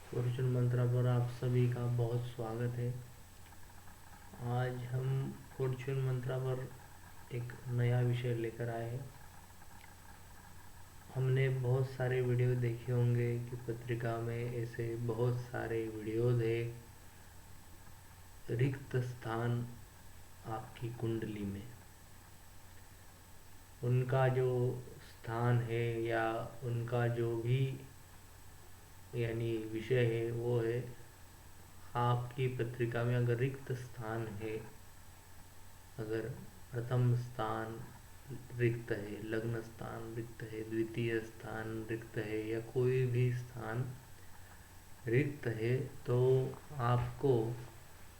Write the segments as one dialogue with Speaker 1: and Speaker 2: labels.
Speaker 1: Fortune मंत्रा पर आप सभी का बहुत स्वागत है। आज हम फॉर्चून मंत्रा पर एक नया विषय लेकर आए हैं। हमने बहुत सारे वीडियो देखे होंगे कि पत्रिका में ऐसे बहुत सारे वीडियोज है, रिक्त स्थान आपकी कुंडली में। उनका जो स्थान है या उनका जो भी यानी विषय है वो है, आपकी पत्रिका में अगर रिक्त स्थान है, अगर प्रथम स्थान रिक्त है, लग्न स्थान रिक्त है, द्वितीय स्थान रिक्त है या कोई भी स्थान रिक्त है, तो आपको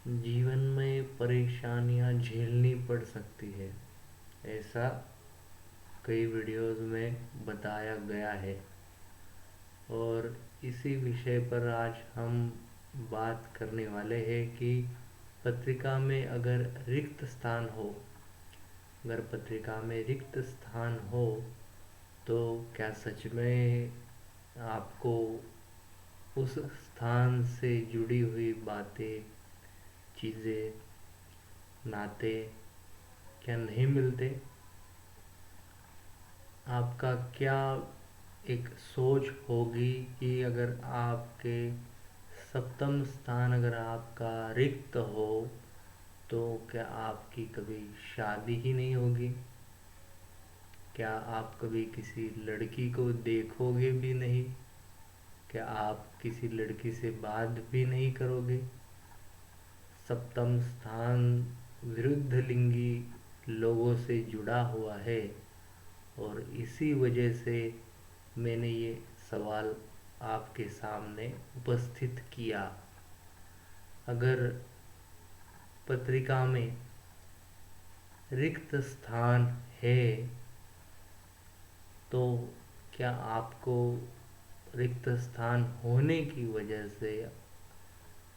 Speaker 1: जीवन में परेशानियां झेलनी पड़ सकती है। ऐसा कई वीडियोस में बताया गया है और इसी विषय पर आज हम बात करने वाले हैं कि पत्रिका में अगर रिक्त स्थान हो, अगर पत्रिका में रिक्त स्थान हो तो क्या सच में आपको उस स्थान से जुड़ी हुई बातें, चीज़ें, नाते क्या नहीं मिलते? आपका क्या एक सोच होगी कि अगर आपके सप्तम स्थान अगर आपका रिक्त हो तो क्या आपकी कभी शादी ही नहीं होगी? क्या आप कभी किसी लड़की को देखोगे भी नहीं? क्या आप किसी लड़की से बात भी नहीं करोगे? सप्तम स्थान विरुद्ध लिंगी लोगों से जुड़ा हुआ है और इसी वजह से मैंने ये सवाल आपके सामने उपस्थित किया। अगर पत्रिका में रिक्त स्थान है तो क्या आपको रिक्त स्थान होने की वजह से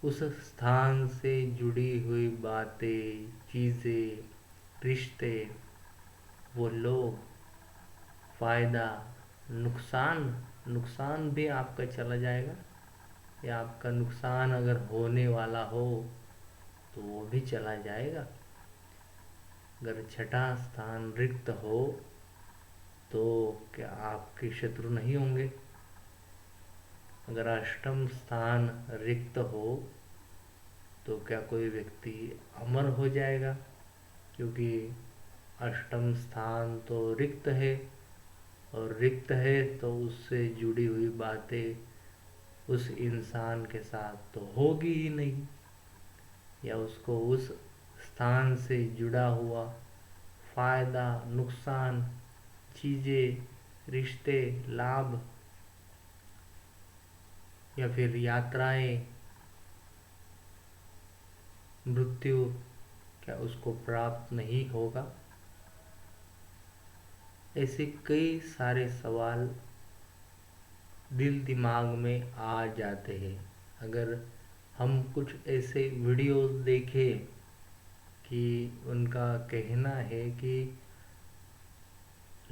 Speaker 1: उस स्थान से जुड़ी हुई बातें, चीज़ें, रिश्ते, वो लोग, फ़ायदा, नुकसान नुकसान भी आपका चला जाएगा या आपका नुकसान अगर होने वाला हो तो वो भी चला जाएगा। अगर छठा स्थान रिक्त हो तो क्या आपके शत्रु नहीं होंगे? अगर अष्टम स्थान रिक्त हो तो क्या कोई व्यक्ति अमर हो जाएगा? क्योंकि अष्टम स्थान तो रिक्त है और रिक्त है तो उससे जुड़ी हुई बातें उस इंसान के साथ तो होगी ही नहीं, या उसको उस स्थान से जुड़ा हुआ फायदा, नुकसान, चीज़ें, रिश्ते, लाभ या फिर यात्राएं, मृत्यु, क्या उसको प्राप्त नहीं होगा? ऐसे कई सारे सवाल दिल दिमाग में आ जाते हैं। अगर हम कुछ ऐसे वीडियोस देखें कि उनका कहना है कि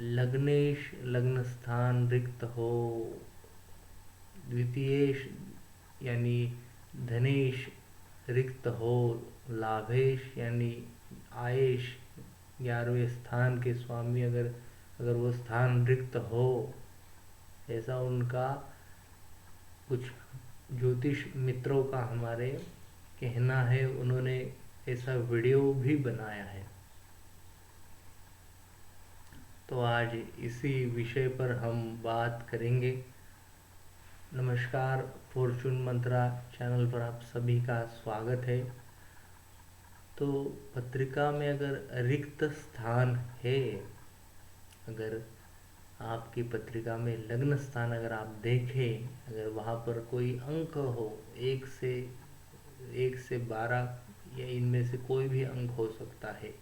Speaker 1: लग्नेश लग्न स्थान रिक्त हो, द्वितीयेश यानी धनेश रिक्त हो, लाभेश यानी आयेश 11वें स्थान के स्वामी अगर अगर वो स्थान रिक्त हो, ऐसा उनका कुछ ज्योतिष मित्रों का हमारे कहना है। उन्होंने ऐसा वीडियो भी बनाया है। तो आज इसी विषय पर हम बात करेंगे। नमस्कार, फॉर्चून मंत्रा चैनल पर आप सभी का स्वागत है। तो पत्रिका में अगर रिक्त स्थान है, अगर आपकी पत्रिका में लग्न स्थान अगर आप देखें, अगर वहाँ पर कोई अंक हो, एक से 12 या इनमें से कोई भी अंक हो सकता है।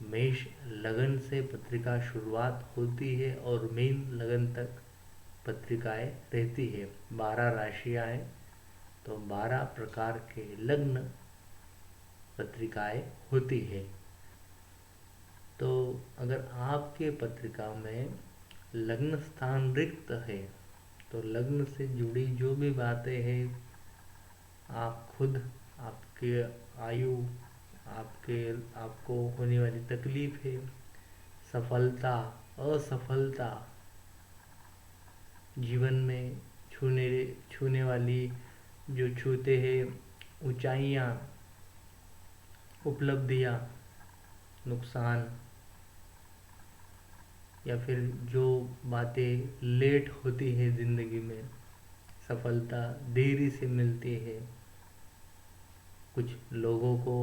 Speaker 1: मेष लगन से पत्रिका शुरुआत होती है और मीन लगन तक पत्रिकाएं रहती है। 12 राशियां हैं तो 12 प्रकार के लग्न पत्रिकाएं होती है। तो अगर आपके पत्रिका में लग्न स्थान रिक्त है तो लग्न से जुड़ी जो भी बातें हैं, आप खुद, आपके आयु, आपके आपको होने वाली तकलीफें, सफलता, असफलता, जीवन में छूने छूने वाली, जो छूते हैं ऊंचाइयाँ, उपलब्धियाँ, नुकसान, या फिर जो बातें लेट होती है ज़िंदगी में, सफलता देरी से मिलती है, कुछ लोगों को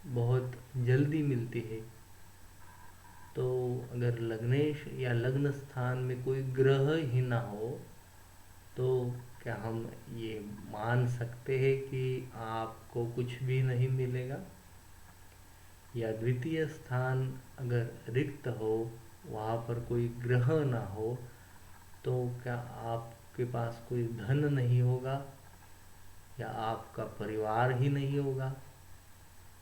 Speaker 1: बहुत जल्दी मिलती है। तो अगर लग्नेश या लग्न स्थान में कोई ग्रह ही ना हो, तो क्या हम ये मान सकते हैं कि आपको कुछ भी नहीं मिलेगा? या द्वितीय स्थान अगर रिक्त हो, वहाँ पर कोई ग्रह ना हो, तो क्या आपके पास कोई धन नहीं होगा, या आपका परिवार ही नहीं होगा,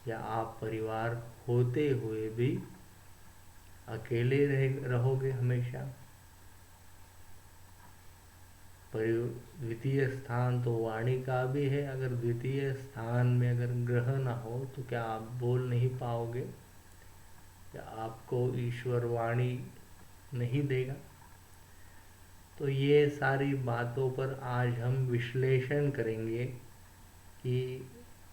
Speaker 1: या आप परिवार होते हुए भी अकेले रहोगे हमेशा? द्वितीय स्थान तो वाणी का भी है, अगर द्वितीय स्थान में अगर ग्रह ना हो तो क्या आप बोल नहीं पाओगे, या आपको ईश्वर वाणी नहीं देगा? तो ये सारी बातों पर आज हम विश्लेषण करेंगे कि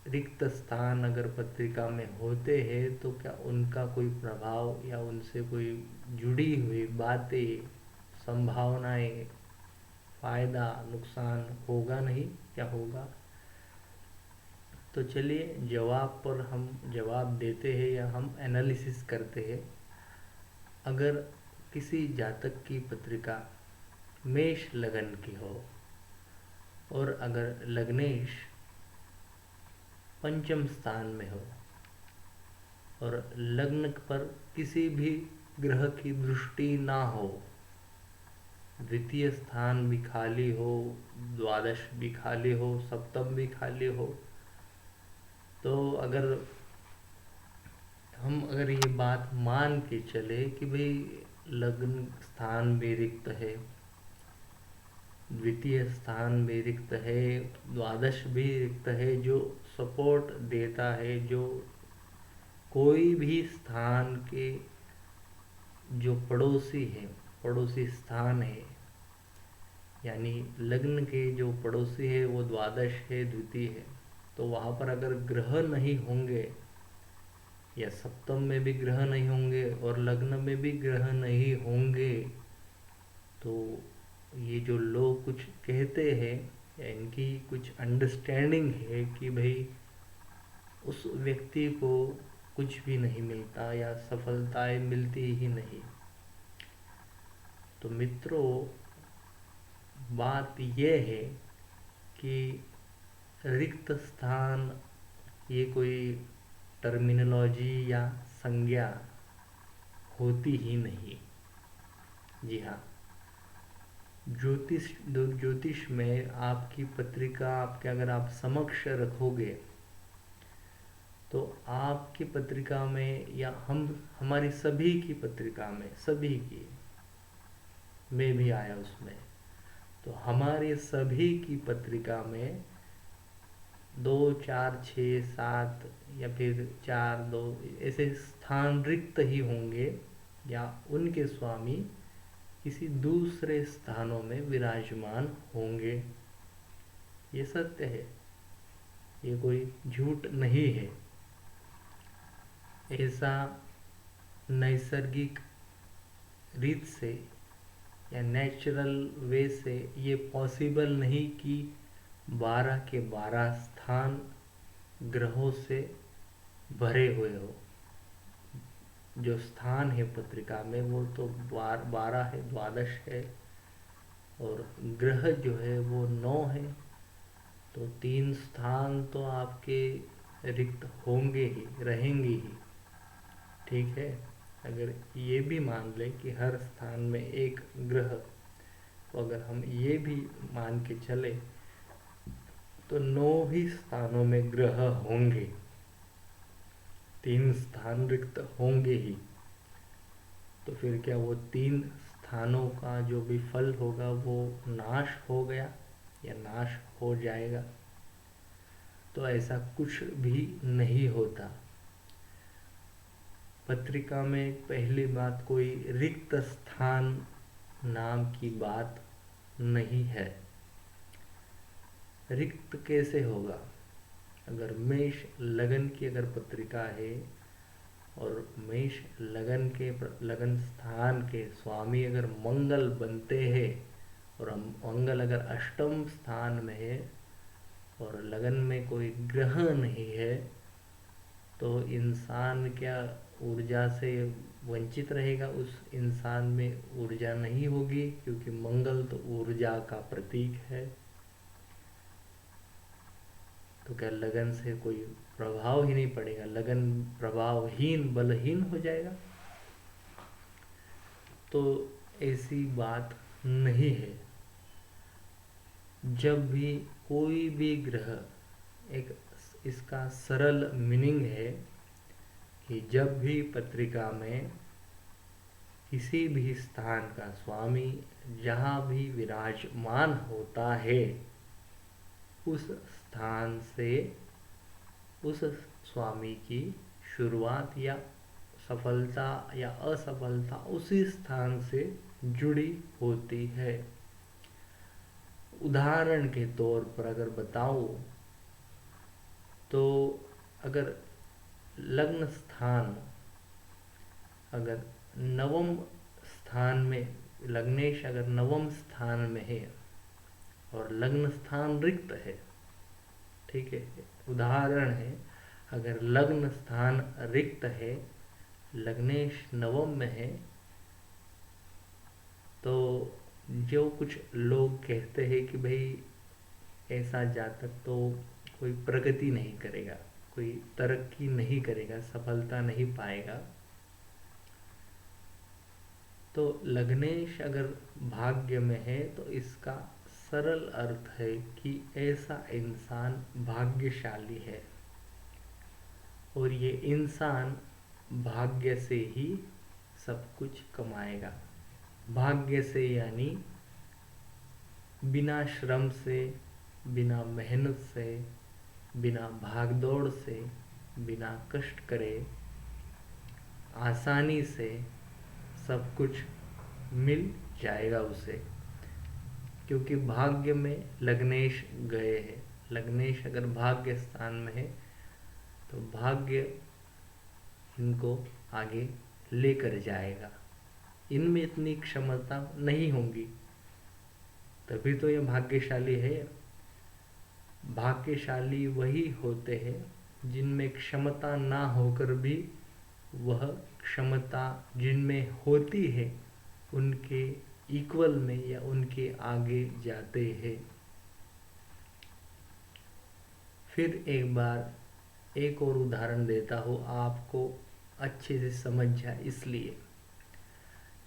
Speaker 1: रिक्त स्थान अगर पत्रिका में होते हैं तो क्या उनका कोई प्रभाव या उनसे कोई जुड़ी हुई बातें, संभावनाएं, फायदा, नुकसान होगा नहीं, क्या होगा? तो चलिए जवाब पर हम जवाब देते हैं, या हम एनालिसिस करते हैं। अगर किसी जातक की पत्रिका मेष लगन की हो, और अगर लग्नेश पंचम स्थान में हो, और लग्न पर किसी भी ग्रह की दृष्टि ना हो, द्वितीय स्थान भी खाली हो, द्वादश भी खाली हो, सप्तम भी खाली हो, तो अगर ये बात मान के चले कि भाई लग्न स्थान भी रिक्त है, द्वितीय स्थान भी रिक्त है, द्वादश भी रिक्त है, जो सपोर्ट देता है, जो कोई भी स्थान के जो पड़ोसी है, पड़ोसी स्थान है, यानी लग्न के जो पड़ोसी है वो द्वादश है, द्वितीय है, तो वहाँ पर अगर ग्रह नहीं होंगे, या सप्तम में भी ग्रह नहीं होंगे और लग्न में भी ग्रह नहीं होंगे, तो ये जो लोग कुछ कहते हैं, या इनकी कुछ अंडरस्टैंडिंग है कि भाई उस व्यक्ति को कुछ भी नहीं मिलता, या सफलताएं मिलती ही नहीं। तो मित्रों, बात यह है कि रिक्त स्थान ये कोई टर्मिनोलॉजी या संज्ञा होती ही नहीं। जी हाँ, ज्योतिष में आपकी पत्रिका आपके अगर आप समक्ष रखोगे, तो आपकी पत्रिका में, या हमारी सभी की पत्रिका में, सभी की, मैं भी आया उसमें, तो हमारे सभी की पत्रिका में 2, 4, 6, 7 या फिर 4, 2 ऐसे स्थान रिक्त ही होंगे, या उनके स्वामी किसी दूसरे स्थानों में विराजमान होंगे। ये सत्य है, ये कोई झूठ नहीं है। ऐसा नैसर्गिक रीत से या नेचुरल वे से ये पॉसिबल नहीं कि 12 के 12 स्थान ग्रहों से भरे हुए हो। जो स्थान है पत्रिका में वो तो 12 है, द्वादश है, और ग्रह जो है वो 9 है, तो 3 स्थान तो आपके रिक्त होंगे ही, रहेंगे ही। ठीक है, अगर ये भी मान लें कि हर स्थान में एक ग्रह, तो अगर हम ये भी मान के चले तो 9 ही स्थानों में ग्रह होंगे, 3 स्थान रिक्त होंगे ही। तो फिर क्या वो 3 स्थानों का जो भी फल होगा वो नाश हो गया या नाश हो जाएगा, तो ऐसा कुछ भी नहीं होता। पत्रिका में पहली बात कोई रिक्त स्थान नाम की बात नहीं है। रिक्त कैसे होगा? अगर मेष लगन की अगर पत्रिका है और मेष लगन के लगन स्थान के स्वामी अगर मंगल बनते हैं और मंगल अगर अष्टम स्थान में है और लगन में कोई ग्रह नहीं है, तो इंसान क्या ऊर्जा से वंचित रहेगा? उस इंसान में ऊर्जा नहीं होगी, क्योंकि मंगल तो ऊर्जा का प्रतीक है। तो क्या लगन से कोई प्रभाव ही नहीं पड़ेगा? लगन प्रभावहीन बलहीन हो जाएगा? तो ऐसी बात नहीं है। जब भी कोई भी ग्रह, एक इसका सरल मीनिंग है कि जब भी पत्रिका में किसी भी स्थान का स्वामी जहाँ भी विराजमान होता है, उस स्थान से उस स्वामी की शुरुआत या सफलता या असफलता उसी स्थान से जुड़ी होती है। उदाहरण के तौर पर अगर बताऊं तो अगर लग्न स्थान अगर नवम स्थान में, लग्नेश अगर नवम स्थान में है और लग्न स्थान रिक्त है, ठीक है, उदाहरण है, अगर लग्न स्थान रिक्त है, लग्नेश नवम में है, तो जो कुछ लोग कहते हैं कि भाई ऐसा जातक तो कोई प्रगति नहीं करेगा, कोई तरक्की नहीं करेगा, सफलता नहीं पाएगा, तो लग्नेश अगर भाग्य में है तो इसका सरल अर्थ है कि ऐसा इंसान भाग्यशाली है और ये इंसान भाग्य से ही सब कुछ कमाएगा। भाग्य से यानी बिना श्रम से, बिना मेहनत से, बिना भागदौड़ से, बिना कष्ट करे आसानी से सब कुछ मिल जाएगा उसे, क्योंकि भाग्य में लग्नेश गए हैं। लग्नेश अगर भाग्य स्थान में है तो भाग्य इनको आगे लेकर जाएगा। इनमें इतनी क्षमता नहीं होंगी, तभी तो ये भाग्यशाली है। भाग्यशाली वही होते हैं जिनमें क्षमता ना होकर भी वह क्षमता जिनमें होती है उनके इक्वल में या उनके आगे जाते हैं। फिर एक बार एक और उदाहरण देता हूँ, आपको अच्छे से समझ जाए इसलिए।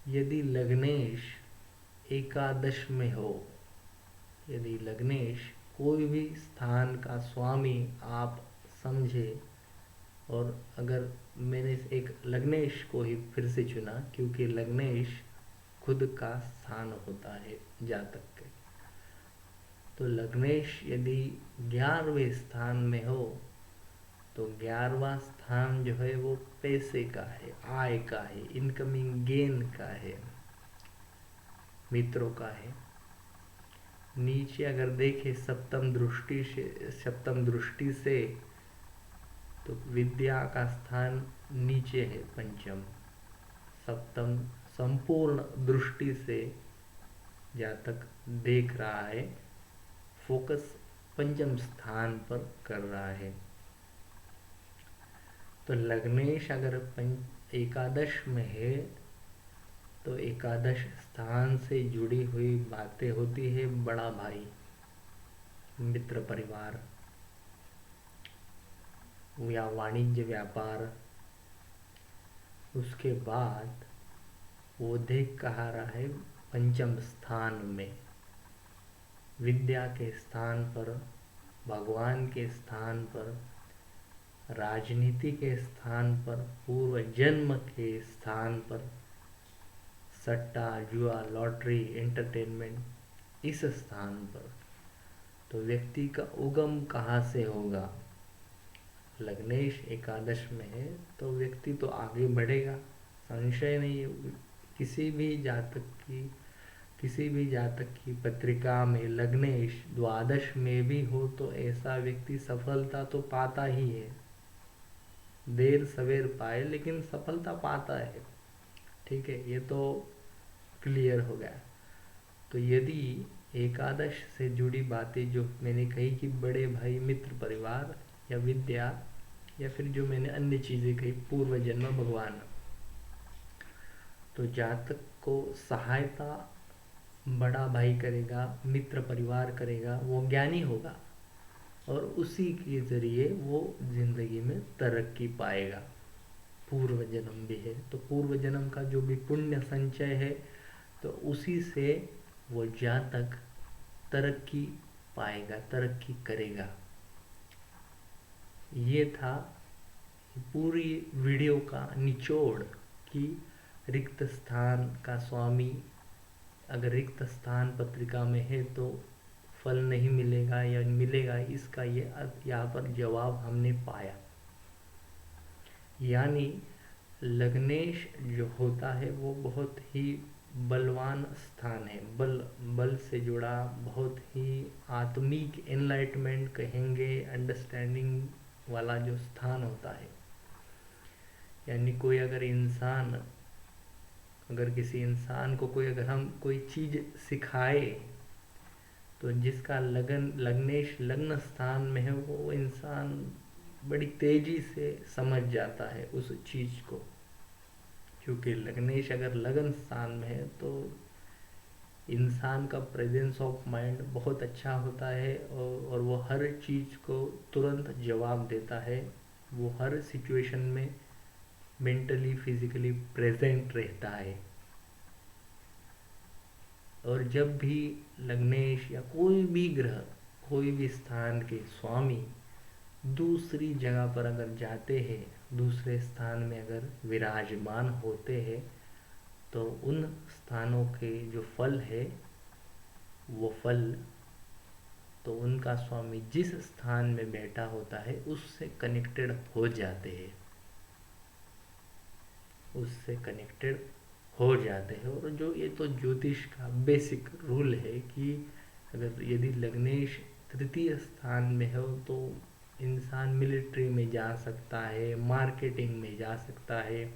Speaker 1: यदि लग्नेश एकादश में हो, यदि लग्नेश कोई भी स्थान का स्वामी आप समझे, और अगर मैंने एक लग्नेश को ही फिर से चुना क्योंकि लग्नेश खुद का स्थान होता है जातक के, तो लग्नेश यदि 11वें स्थान में हो तो 11वां स्थान जो है वो पैसे का है, आय का है, इनकमिंग गेन का है, मित्रों का है। नीचे अगर देखें सप्तम दृष्टि से तो विद्या का स्थान नीचे है पंचम। सप्तम संपूर्ण दृष्टि से जातक देख रहा है, फोकस पंचम स्थान पर कर रहा है। तो लग्नेश अगर एकादश में है तो एकादश स्थान से जुड़ी हुई बातें होती है बड़ा भाई, मित्र परिवार या वाणिज्य व्यापार। उसके बाद वो देख कहा रहा है पंचम स्थान में, विद्या के स्थान पर, भगवान के स्थान पर, राजनीति के स्थान पर, पूर्व जन्म के स्थान पर, सट्टा, जुआ, लॉटरी, एंटरटेनमेंट, इस स्थान पर, तो व्यक्ति का उगम कहाँ से होगा? लग्नेश एकादश में है तो व्यक्ति तो आगे बढ़ेगा, संशय नहीं है। किसी भी जातक की किसी भी जातक की पत्रिका में लग्नेश द्वादश में भी हो तो ऐसा व्यक्ति सफलता तो पाता ही है, देर सवेर पाए लेकिन सफलता पाता है। ठीक है, ये तो क्लियर हो गया। तो यदि एकादश से जुड़ी बातें जो मैंने कही कि बड़े भाई, मित्र, परिवार या विद्या, या फिर जो मैंने अन्य चीज़ें कही, पूर्व जन्म, भगवान, तो जातक को सहायता बड़ा भाई करेगा, मित्र परिवार करेगा, वो ज्ञानी होगा और उसी के ज़रिए वो जिंदगी में तरक्की पाएगा। पूर्व जन्म भी है तो पूर्व जन्म का जो भी पुण्य संचय है तो उसी से वो जातक तरक्की पाएगा, तरक्की करेगा। ये था पूरी वीडियो का निचोड़ कि रिक्त स्थान का स्वामी, अगर रिक्त स्थान पत्रिका में है तो फल नहीं मिलेगा या मिलेगा, इसका ये यहाँ पर जवाब हमने पाया। यानी लग्नेश जो होता है वो बहुत ही बलवान स्थान है, बल से जुड़ा, बहुत ही आत्मिक एनलाइटमेंट कहेंगे, अंडरस्टैंडिंग वाला जो स्थान होता है। यानी कोई अगर इंसान, अगर किसी इंसान को अगर हम कोई चीज़ सिखाए तो जिसका लग्नेश लग्न स्थान में है वो इंसान बड़ी तेजी से समझ जाता है उस चीज़ को, क्योंकि लग्नेश अगर लगन स्थान में है तो इंसान का प्रेजेंस ऑफ माइंड बहुत अच्छा होता है और वो हर चीज़ को तुरंत जवाब देता है, वो हर सिचुएशन में मेंटली फिजिकली प्रेजेंट रहता है। और जब भी लग्नेश या कोई भी ग्रह, कोई भी स्थान के स्वामी दूसरी जगह पर अगर जाते हैं, दूसरे स्थान में अगर विराजमान होते हैं, तो उन स्थानों के जो फल है वो फल तो उनका स्वामी जिस स्थान में बैठा होता है उससे कनेक्टेड हो जाते हैं, उससे कनेक्टेड हो जाते हैं। और जो ये तो ज्योतिष का बेसिक रूल है कि अगर यदि लग्नेश तृतीय स्थान में हो तो इंसान मिलिट्री में जा सकता है, मार्केटिंग में जा सकता है,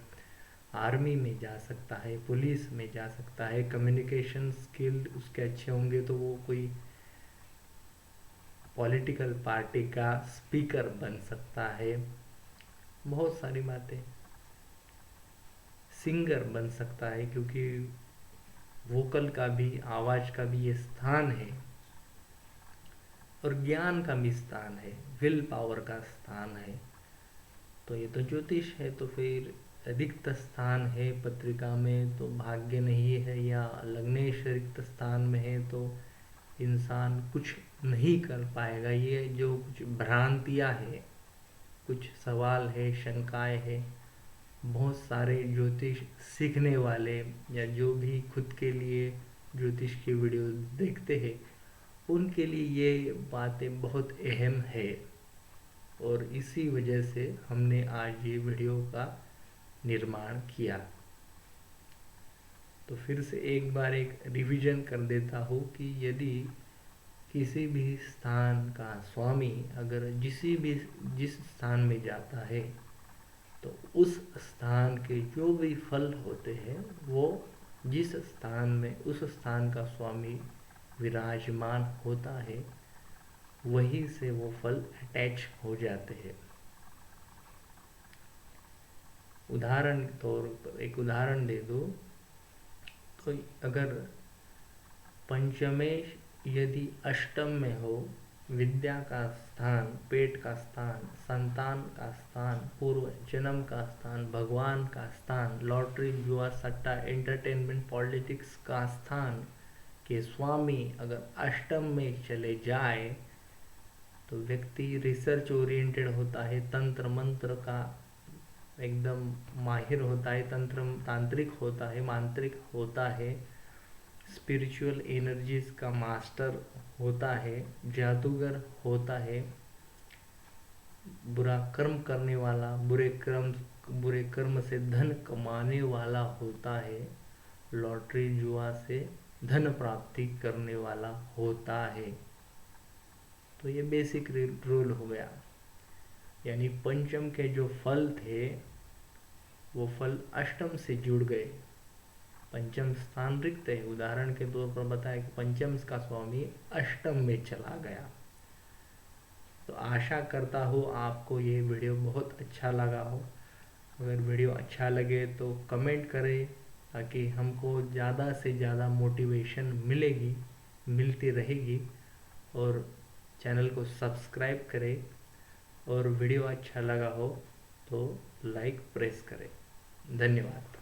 Speaker 1: आर्मी में जा सकता है, पुलिस में जा सकता है, कम्युनिकेशन स्किल उसके अच्छे होंगे तो वो कोई पॉलिटिकल पार्टी का स्पीकर बन सकता है, बहुत सारी बातें, सिंगर बन सकता है, क्योंकि वोकल का भी, आवाज़ का भी ये स्थान है और ज्ञान का भी स्थान है, विल पावर का स्थान है। तो ये तो ज्योतिष है। तो फिर रिक्त स्थान है पत्रिका में तो भाग्य नहीं है, या लग्नेश रिक्त स्थान में है तो इंसान कुछ नहीं कर पाएगा। ये जो कुछ भ्रांतियाँ है, कुछ सवाल है, शंकाएं है, बहुत सारे ज्योतिष सीखने वाले या जो भी खुद के लिए ज्योतिष की वीडियो देखते हैं उनके लिए ये बातें बहुत अहम है, और इसी वजह से हमने आज ये वीडियो का निर्माण किया। तो फिर से एक बार एक रिवीजन कर देता हूँ कि यदि किसी भी स्थान का स्वामी अगर जिस स्थान में जाता है तो उस स्थान के जो भी फल होते हैं वो जिस स्थान में उस स्थान का स्वामी विराजमान होता है वहीं से वो फल अटैच हो जाते हैं। उदाहरण के तौर पर एक उदाहरण दे दो तो अगर पंचमेश यदि अष्टम में हो, विद्या का स्थान, पेट का स्थान, संतान का स्थान, पूर्व जन्म का स्थान, भगवान का स्थान, लॉटरी, जुआ, सट्टा, एंटरटेनमेंट, पॉलिटिक्स का स्थान के स्वामी अगर अष्टम में चले जाए तो व्यक्ति रिसर्च ओरिएंटेड होता है, तंत्र मंत्र का एकदम माहिर होता है, तंत्र तांत्रिक होता है, मांत्रिक होता है, स्पिरिचुअल एनर्जीज का मास्टर होता है, जादूगर होता है, बुरा कर्म करने वाला, बुरे कर्म से धन कमाने वाला होता है, लॉटरी जुआ से धन प्राप्ति करने वाला होता है। तो ये बेसिक रूल हो गया। यानी पंचम के जो फल थे वो फल अष्टम से जुड़ गए। पंचम स्थान रिक्त है, उदाहरण के तौर पर बताया कि पंचम का स्वामी अष्टम में चला गया। तो आशा करता हूँ आपको ये वीडियो बहुत अच्छा लगा हो। अगर वीडियो अच्छा लगे तो कमेंट करें, ताकि हमको ज़्यादा से ज़्यादा मोटिवेशन मिलती रहेगी। और चैनल को सब्सक्राइब करें, और वीडियो अच्छा लगा हो तो लाइक प्रेस करें। धन्यवाद।